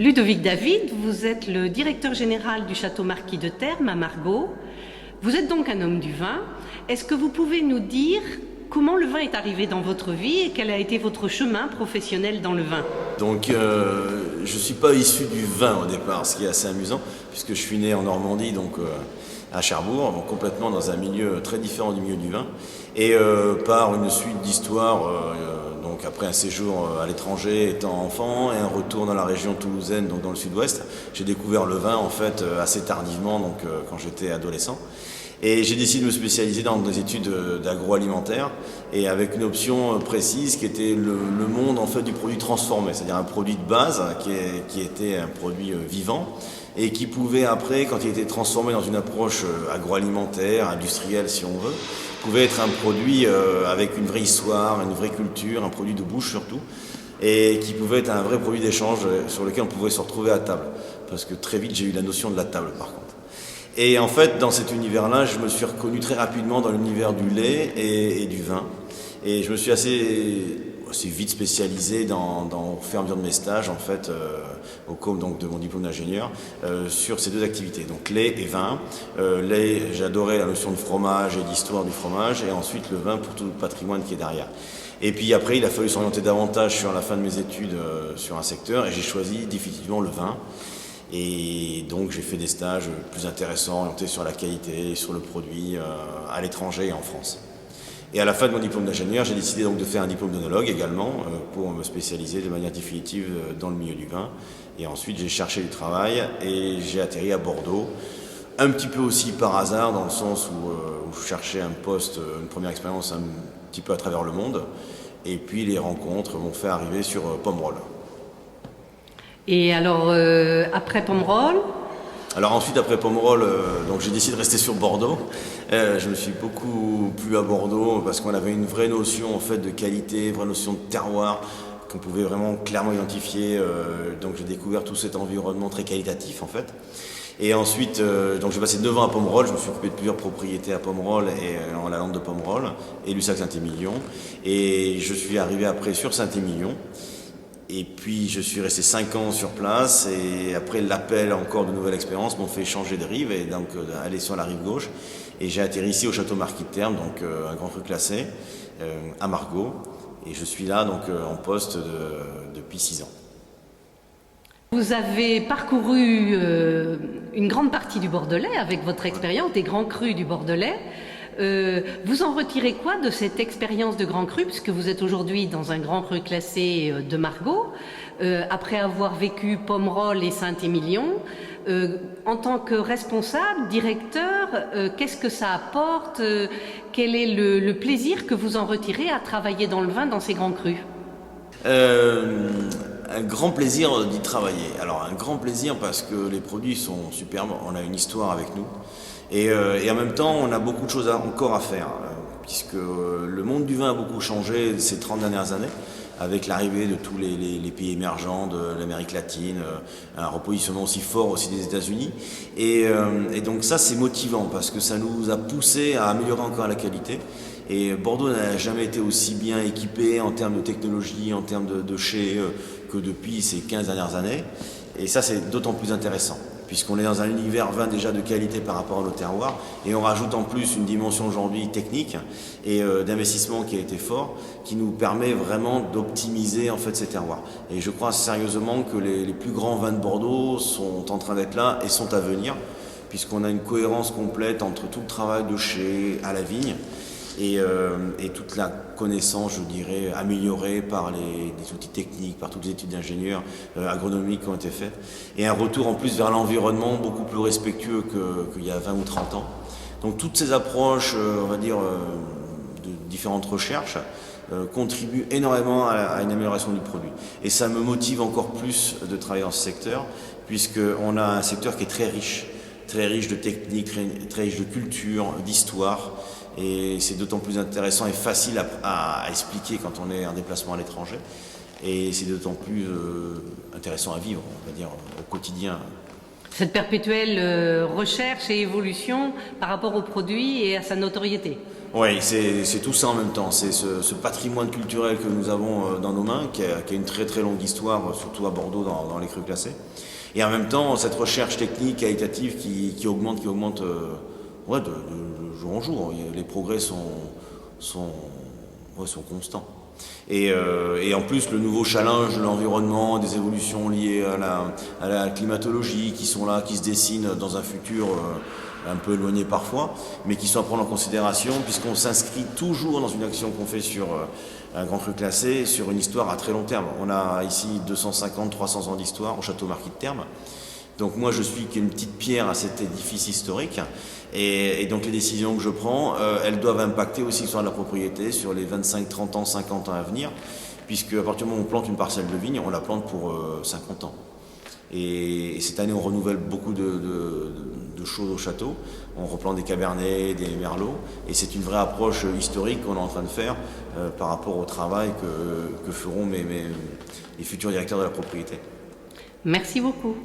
Ludovic David, vous êtes le directeur général du Château Marquis de Termes à Margaux. Vous êtes donc un homme du vin. Est-ce que vous pouvez nous dire comment le vin est arrivé dans votre vie et quel a été votre chemin professionnel dans le vin? Donc je ne suis pas issu du vin au départ, ce qui est assez amusant, puisque je suis né en Normandie, donc à Cherbourg, donc complètement dans un milieu très différent du milieu du vin. Et par une suite d'histoires, donc après un séjour à l'étranger étant enfant et un retour dans la région toulousaine, donc dans le sud-ouest, j'ai découvert le vin en fait assez tardivement, donc quand j'étais adolescent. Et j'ai décidé de me spécialiser dans des études d'agroalimentaire et avec une option précise qui était le monde en fait du produit transformé, c'est-à-dire un produit de base qui était un produit vivant et qui pouvait après, quand il était transformé dans une approche agroalimentaire, industrielle si on veut, pouvait être un produit avec une vraie histoire, une vraie culture, un produit de bouche surtout, et qui pouvait être un vrai produit d'échange sur lequel on pouvait se retrouver à table. Parce que très vite j'ai eu la notion de la table par contre. Et en fait, dans cet univers-là, je me suis reconnu très rapidement dans l'univers du lait et du vin. Et je me suis assez vite spécialisé au fur et à mesure de mes stages, en fait, au cours donc, de mon diplôme d'ingénieur, sur ces deux activités, donc lait et vin. Lait, j'adorais la notion de fromage et d'histoire du fromage, et ensuite le vin pour tout le patrimoine qui est derrière. Et puis après, il a fallu s'orienter davantage sur la fin de mes études sur un secteur, et j'ai choisi définitivement le vin. Et donc j'ai fait des stages plus intéressants, orientés sur la qualité, sur le produit, à l'étranger et en France. Et à la fin de mon diplôme d'ingénieur, j'ai décidé donc de faire un diplôme d'œnologue également, pour me spécialiser de manière définitive dans le milieu du vin. Et ensuite j'ai cherché du travail et j'ai atterri à Bordeaux, un petit peu aussi par hasard, dans le sens où je cherchais un poste, une première expérience un petit peu à travers le monde. Et puis les rencontres m'ont fait arriver sur Pomerol. Et alors, après Pomerol? Alors ensuite, après Pomerol, donc j'ai décidé de rester sur Bordeaux. Je me suis beaucoup plu à Bordeaux parce qu'on avait une vraie notion en fait de qualité, une vraie notion de terroir qu'on pouvait vraiment clairement identifier. Donc j'ai découvert tout cet environnement très qualitatif en fait. Et ensuite, donc j'ai passé 9 ans à Pomerol. Je me suis occupé de plusieurs propriétés à Pomerol et en la lande de Pomerol et Lussac-Saint-Émilion. Et je suis arrivé après sur Saint-Émilion. Et puis je suis resté 5 ans sur place et après l'appel encore de nouvelles expériences m'ont fait changer de rive et donc aller sur la rive gauche. Et j'ai atterri ici au Château Marquis de Termes, donc un grand cru classé, à Margaux. Et je suis là donc en poste depuis 6 ans. Vous avez parcouru une grande partie du Bordelais avec votre expérience des grands crus du Bordelais. Vous en retirez quoi de cette expérience de grand cru, puisque vous êtes aujourd'hui dans un grand cru classé de Margaux, après avoir vécu Pomerol et Saint-Émilion, en tant que responsable, directeur, qu'est-ce que ça apporte, quel est le plaisir que vous en retirez à travailler dans le vin dans ces grands crus? Un grand plaisir d'y travailler. Alors un grand plaisir parce que les produits sont superbes, on a une histoire avec nous. Et en même temps, on a beaucoup de choses encore à faire, puisque le monde du vin a beaucoup changé ces 30 dernières années, avec l'arrivée de tous les pays émergents de l'Amérique latine, un repositionnement aussi fort aussi des États-Unis. Et donc ça, c'est motivant, parce que ça nous a poussé à améliorer encore la qualité. Et Bordeaux n'a jamais été aussi bien équipé en termes de technologie, en termes de chais, que depuis ces 15 dernières années. Et ça, c'est d'autant plus intéressant, puisqu'on est dans un univers vin déjà de qualité par rapport à nos terroirs, et on rajoute en plus une dimension aujourd'hui technique et d'investissement qui a été fort, qui nous permet vraiment d'optimiser en fait ces terroirs. Et je crois sérieusement que les plus grands vins de Bordeaux sont en train d'être là et sont à venir, puisqu'on a une cohérence complète entre tout le travail de chai à la vigne, et toute la connaissance, je dirais, améliorée par des outils techniques, par toutes les études d'ingénieurs agronomiques qui ont été faites, et un retour en plus vers l'environnement beaucoup plus respectueux qu'il y a 20 ou 30 ans. Donc toutes ces approches, on va dire, de différentes recherches, contribuent énormément à une amélioration du produit. Et ça me motive encore plus de travailler dans ce secteur, puisqu'on a un secteur qui est très riche de techniques, très riche de culture, d'histoire. Et c'est d'autant plus intéressant et facile à expliquer quand on est en déplacement à l'étranger. Et c'est d'autant plus intéressant à vivre, on va dire, au quotidien. Cette perpétuelle recherche et évolution par rapport au produit et à sa notoriété. Oui, c'est tout ça en même temps. C'est ce patrimoine culturel que nous avons dans nos mains, qui a une très très longue histoire, surtout à Bordeaux dans les crus classés. Et en même temps, cette recherche technique, qualitative qui augmente ouais, de jour en jour. Les progrès sont constants. Et en plus, le nouveau challenge de l'environnement, des évolutions liées à la climatologie qui sont là, qui se dessinent dans un futur un peu éloigné parfois, mais qui sont à prendre en considération puisqu'on s'inscrit toujours dans une action qu'on fait sur un grand cru classé, sur une histoire à très long terme. On a ici 250-300 ans d'histoire au château Marquis de Termes. Donc moi je suis qu'une petite pierre à cet édifice historique et donc les décisions que je prends, elles doivent impacter aussi l'histoire de la propriété sur les 25, 30 ans, 50 ans à venir, puisque à partir du moment où on plante une parcelle de vigne, on la plante pour 50 ans. Et cette année on renouvelle beaucoup de choses au château, on replante des cabernets, des merlots, et c'est une vraie approche historique qu'on est en train de faire par rapport au travail que feront les futurs directeurs de la propriété. Merci beaucoup.